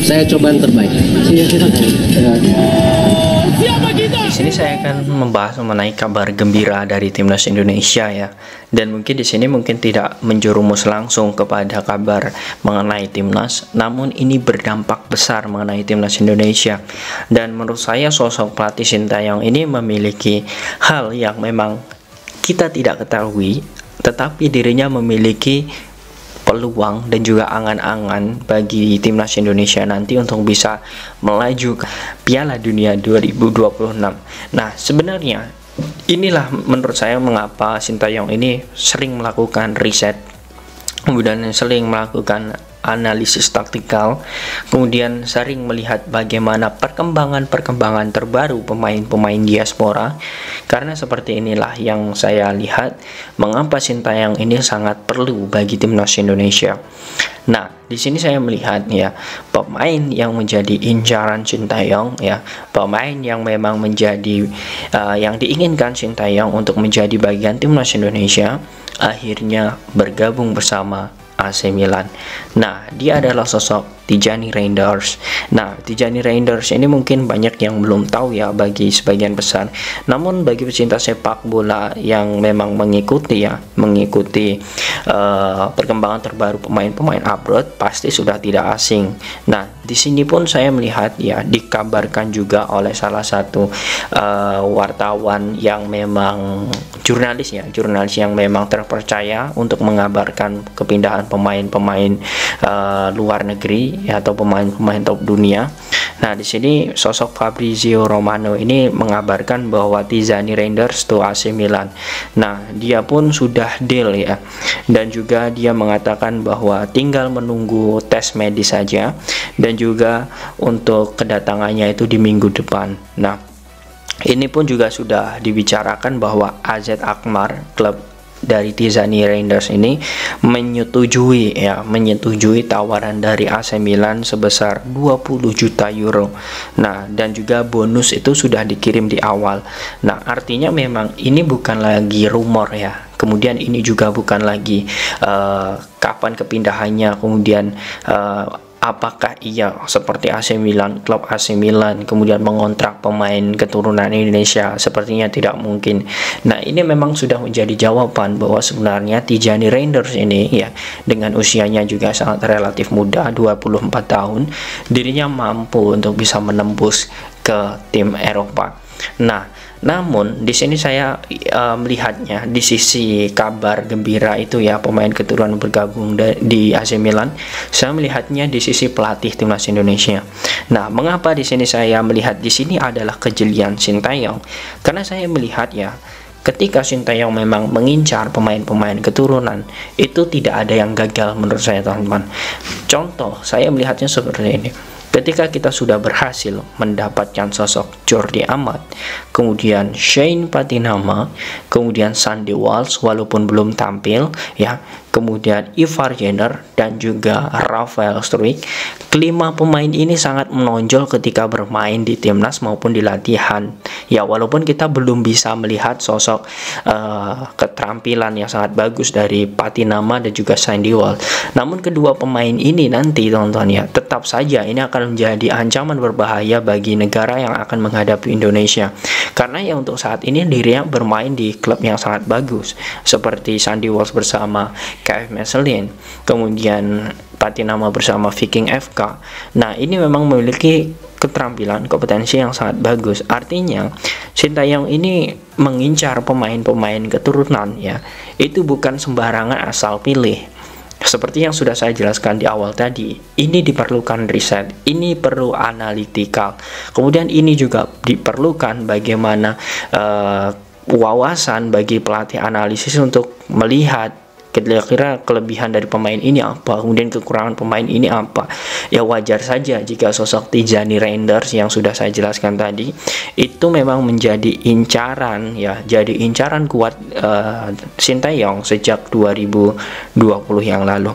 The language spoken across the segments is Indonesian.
Saya coba yang terbaik. Di sini saya akan membahas mengenai kabar gembira dari timnas Indonesia ya. Dan mungkin di sini mungkin tidak menjerumus langsung kepada kabar mengenai timnas, namun ini berdampak besar mengenai timnas Indonesia. Dan menurut saya sosok pelatih Sintayong ini memiliki hal yang memang kita tidak ketahui, tetapi dirinya memiliki peluang dan juga angan-angan bagi timnas Indonesia nanti untuk bisa melaju ke Piala Dunia 2026. Nah, sebenarnya inilah menurut saya mengapa Sintayong ini sering melakukan riset, kemudian sering melakukan analisis taktikal, kemudian sering melihat bagaimana perkembangan terbaru pemain-pemain diaspora. Karena seperti inilah yang saya lihat mengapa Sintayong ini sangat perlu bagi timnas Indonesia. Nah, di sini saya melihat ya, pemain yang menjadi incaran Sintayong ya, pemain yang memang menjadi yang diinginkan Sintayong untuk menjadi bagian timnas Indonesia akhirnya bergabung bersama AC Milan. Nah, dia adalah sosok Tijani Reinders. Nah, Tijani Reinders ini mungkin banyak yang belum tahu ya bagi sebagian besar. Namun bagi pecinta sepak bola yang memang mengikuti perkembangan terbaru pemain-pemain abroad pasti sudah tidak asing. Nah, di sini pun saya melihat ya dikabarkan juga oleh salah satu wartawan yang memang jurnalis yang memang terpercaya untuk mengabarkan kepindahan pemain-pemain luar negeri atau pemain-pemain top dunia. Nah, di sini sosok Fabrizio Romano ini mengabarkan bahwa Tijani Reinders to AC Milan. Nah, dia pun sudah deal ya. Dan juga dia mengatakan bahwa tinggal menunggu tes medis saja dan juga untuk kedatangannya itu di minggu depan. Nah, ini pun juga sudah dibicarakan bahwa AZ Alkmaar, klub dari Tijani Reinders ini menyetujui tawaran dari AC Milan sebesar 20 juta euro. Nah, dan juga bonus itu sudah dikirim di awal. Nah, artinya memang ini bukan lagi rumor ya. Kemudian ini juga bukan lagi kapan kepindahannya, kemudian apakah ia seperti AC Milan, klub AC Milan kemudian mengontrak pemain keturunan Indonesia, sepertinya tidak mungkin. Nah, ini memang sudah menjadi jawaban bahwa sebenarnya Tijani Reinders ini ya, dengan usianya juga sangat relatif muda, 24 tahun, dirinya mampu untuk bisa menembus ke tim Eropa. Nah, namun di sini saya melihatnya di sisi kabar gembira itu ya, pemain keturunan bergabung di AC Milan, saya melihatnya di sisi pelatih timnas Indonesia. Nah, mengapa di sini saya melihat di sini adalah kejelian Sintayong? Karena saya melihat ya, ketika Sintayong memang mengincar pemain-pemain keturunan, itu tidak ada yang gagal menurut saya, teman-teman. Contoh, saya melihatnya seperti ini. Ketika kita sudah berhasil mendapatkan sosok Jordi Amat, kemudian Shane Patinama, kemudian Sandy Walsh walaupun belum tampil ya, kemudian Ivar Jenner dan juga Rafael Struijk, kelima pemain ini sangat menonjol ketika bermain di timnas maupun di latihan. Ya, walaupun kita belum bisa melihat sosok keterampilan yang sangat bagus dari Patinama dan juga Sandy Walsh, namun kedua pemain ini nanti teman-teman ya, tetap saja ini akan menjadi ancaman berbahaya bagi negara yang akan menghadapi Indonesia. Karena ya untuk saat ini dirinya bermain di klub yang sangat bagus seperti Sandy Walsh bersama KF Mechelen, kemudian Patinama bersama Viking FK. Nah, ini memang memiliki keterampilan, kompetensi yang sangat bagus. Artinya Sintayong ini mengincar pemain-pemain keturunan ya, itu bukan sembarangan asal pilih. Seperti yang sudah saya jelaskan di awal tadi, ini diperlukan riset, ini perlu analitikal. Kemudian ini juga diperlukan bagaimana wawasan bagi pelatih analisis untuk melihat kira-kira kelebihan dari pemain ini apa, kemudian kekurangan pemain ini apa. Ya wajar saja jika sosok Tijani Reinders yang sudah saya jelaskan tadi itu memang menjadi incaran ya, jadi incaran kuat Sintayong sejak 2020 yang lalu.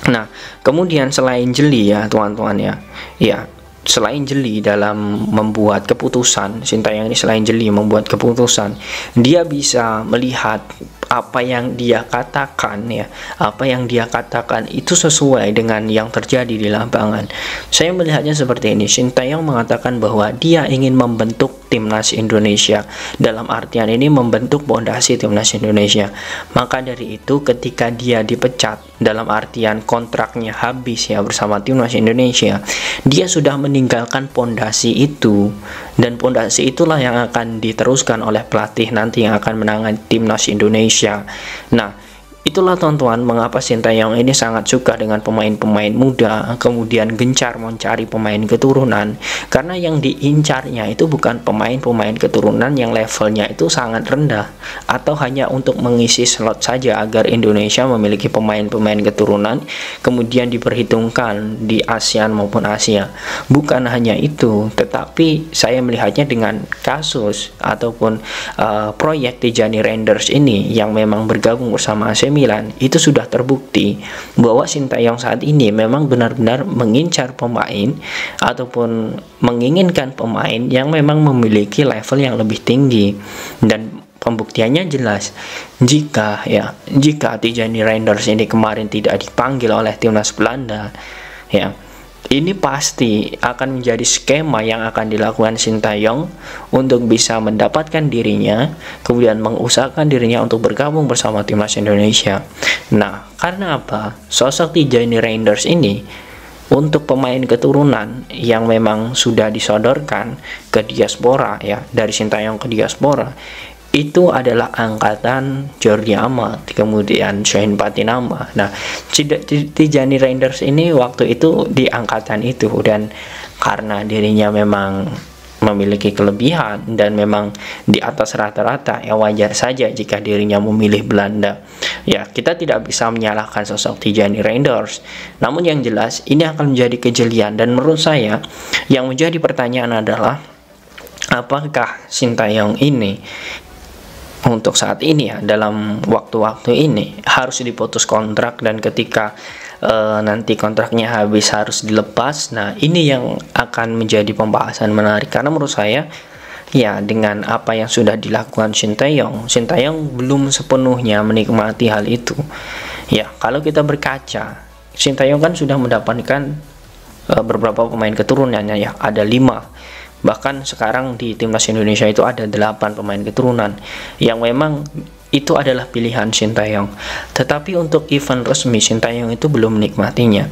Nah, kemudian selain jeli ya teman-teman ya, selain jeli dalam membuat keputusan, Sintayong ini selain jeli membuat keputusan, dia bisa melihat apa yang dia katakan ya, apa yang dia katakan itu sesuai dengan yang terjadi di lapangan. Saya melihatnya seperti ini. Sintayong mengatakan bahwa dia ingin membentuk timnas Indonesia, dalam artian ini membentuk pondasi timnas Indonesia. Maka dari itu ketika dia dipecat, dalam artian kontraknya habis ya bersama timnas Indonesia, dia sudah meninggalkan pondasi itu, dan pondasi itulah yang akan diteruskan oleh pelatih nanti yang akan menangani timnas Indonesia. Nah, itulah teman-teman mengapa Sintayong ini sangat suka dengan pemain-pemain muda, kemudian gencar mencari pemain keturunan, karena yang diincarnya itu bukan pemain-pemain keturunan yang levelnya itu sangat rendah, atau hanya untuk mengisi slot saja agar Indonesia memiliki pemain-pemain keturunan kemudian diperhitungkan di ASEAN maupun Asia. Bukan hanya itu, tetapi saya melihatnya dengan kasus ataupun proyek Tijani Randers ini yang memang bergabung bersama AC Milan, itu sudah terbukti bahwa Sintayong saat ini memang benar-benar mengincar pemain ataupun menginginkan pemain yang memang memiliki level yang lebih tinggi. Dan pembuktiannya jelas, jika Tijani Randers ini kemarin tidak dipanggil oleh timnas Belanda ya, ini pasti akan menjadi skema yang akan dilakukan Sintayong untuk bisa mendapatkan dirinya, kemudian mengusahakan dirinya untuk bergabung bersama timnas Indonesia. Nah, karena apa? Sosok Tijani Randers ini untuk pemain keturunan yang memang sudah disodorkan ke diaspora ya, dari Sintayong ke diaspora, itu adalah angkatan Jordi Amat, kemudian Shahin Patinama. Nah, Tijani Randers ini waktu itu di angkatan itu, dan karena dirinya memang memiliki kelebihan dan memang di atas rata-rata, ya wajar saja jika dirinya memilih Belanda. Ya, kita tidak bisa menyalahkan sosok Tijani Randers. Namun yang jelas ini akan menjadi kejelian, dan menurut saya yang menjadi pertanyaan adalah apakah Sintayong ini untuk saat ini ya, dalam waktu-waktu ini harus diputus kontrak, dan ketika nanti kontraknya habis harus dilepas. Nah, ini yang akan menjadi pembahasan menarik, karena menurut saya ya dengan apa yang sudah dilakukan Sintayong belum sepenuhnya menikmati hal itu. Ya, kalau kita berkaca, Sintayong kan sudah mendapatkan beberapa pemain keturunannya ya, ada 5. Bahkan sekarang di timnas Indonesia itu ada 8 pemain keturunan yang memang itu adalah pilihan Sintayong. Tetapi untuk event resmi Sintayong itu belum menikmatinya.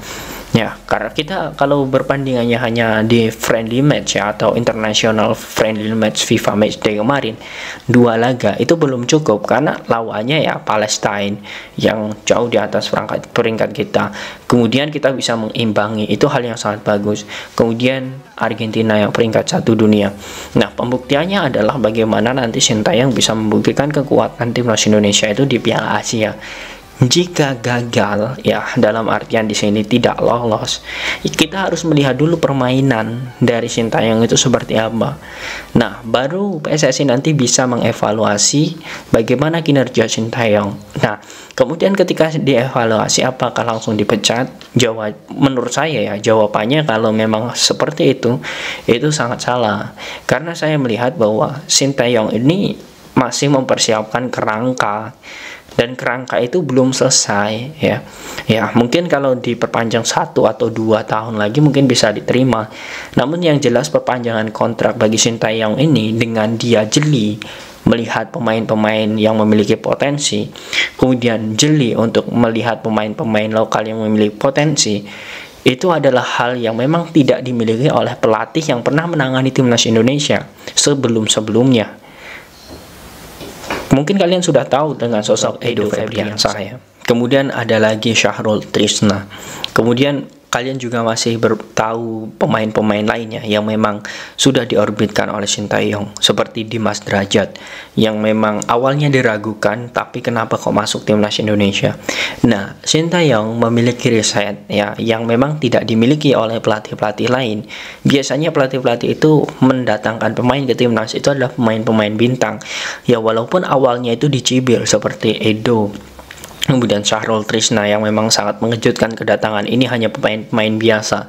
Ya, karena kita kalau berpandingannya hanya di friendly match ya, atau international friendly match FIFA Matchday kemarin, 2 laga itu belum cukup, karena lawannya ya Palestine yang jauh di atas peringkat kita. Kemudian kita bisa mengimbangi, itu hal yang sangat bagus. Kemudian Argentina yang peringkat 1 dunia. Nah, pembuktiannya adalah bagaimana nanti Sintayong bisa membuktikan kekuatan timnas Indonesia itu di Piala Asia. Jika gagal ya, dalam artian di sini tidak lolos, kita harus melihat dulu permainan dari Sintayong itu seperti apa. Nah, baru PSSI nanti bisa mengevaluasi bagaimana kinerja Sintayong. Nah, kemudian ketika dievaluasi apakah langsung dipecat? Menurut saya ya, jawabannya kalau memang seperti itu sangat salah. Karena saya melihat bahwa Sintayong ini masih mempersiapkan kerangka, dan kerangka itu belum selesai ya. Ya, mungkin kalau diperpanjang 1 atau 2 tahun lagi mungkin bisa diterima. Namun yang jelas perpanjangan kontrak bagi Sintayong ini dengan dia jeli melihat pemain-pemain yang memiliki potensi, kemudian jeli untuk melihat pemain-pemain lokal yang memiliki potensi, itu adalah hal yang memang tidak dimiliki oleh pelatih yang pernah menangani timnas Indonesia sebelum-sebelumnya. Mungkin kalian sudah tahu dengan sosok Edo Febriansah ya. Kemudian ada lagi Syahrul Trisna. Kemudian kalian juga masih tahu pemain-pemain lainnya yang memang sudah diorbitkan oleh Sintayong, seperti Dimas Drajat yang memang awalnya diragukan tapi kenapa kok masuk timnas Indonesia. Nah, Sintayong memiliki riset ya yang memang tidak dimiliki oleh pelatih-pelatih lain. Biasanya pelatih-pelatih itu mendatangkan pemain ke timnas itu adalah pemain-pemain bintang ya, walaupun awalnya itu dicibir seperti Edo Kemudian Syahrul Trisna yang memang sangat mengejutkan kedatangan ini hanya pemain-pemain biasa.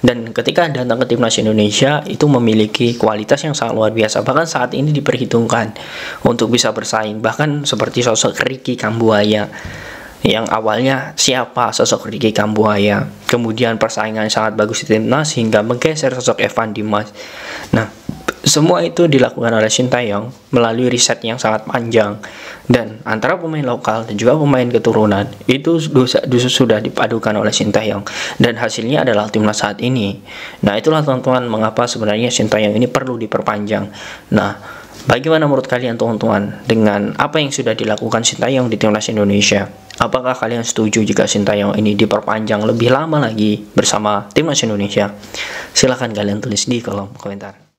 Dan ketika datang ke timnas Indonesia itu memiliki kualitas yang sangat luar biasa. Bahkan saat ini diperhitungkan untuk bisa bersaing. Bahkan seperti sosok Ricky Kambuaya. Yang awalnya siapa sosok Ricky Kambuaya. Kemudian persaingan sangat bagus di timnas hingga menggeser sosok Evan Dimas. Nah, semua itu dilakukan oleh Sintayong melalui riset yang sangat panjang, dan antara pemain lokal dan juga pemain keturunan itu sudah dipadukan oleh Sintayong, dan hasilnya adalah timnas saat ini. Nah, itulah teman-teman mengapa sebenarnya Sintayong ini perlu diperpanjang. Nah, bagaimana menurut kalian teman-teman dengan apa yang sudah dilakukan Sintayong di timnas Indonesia? Apakah kalian setuju jika Sintayong ini diperpanjang lebih lama lagi bersama timnas Indonesia? Silahkan kalian tulis di kolom komentar.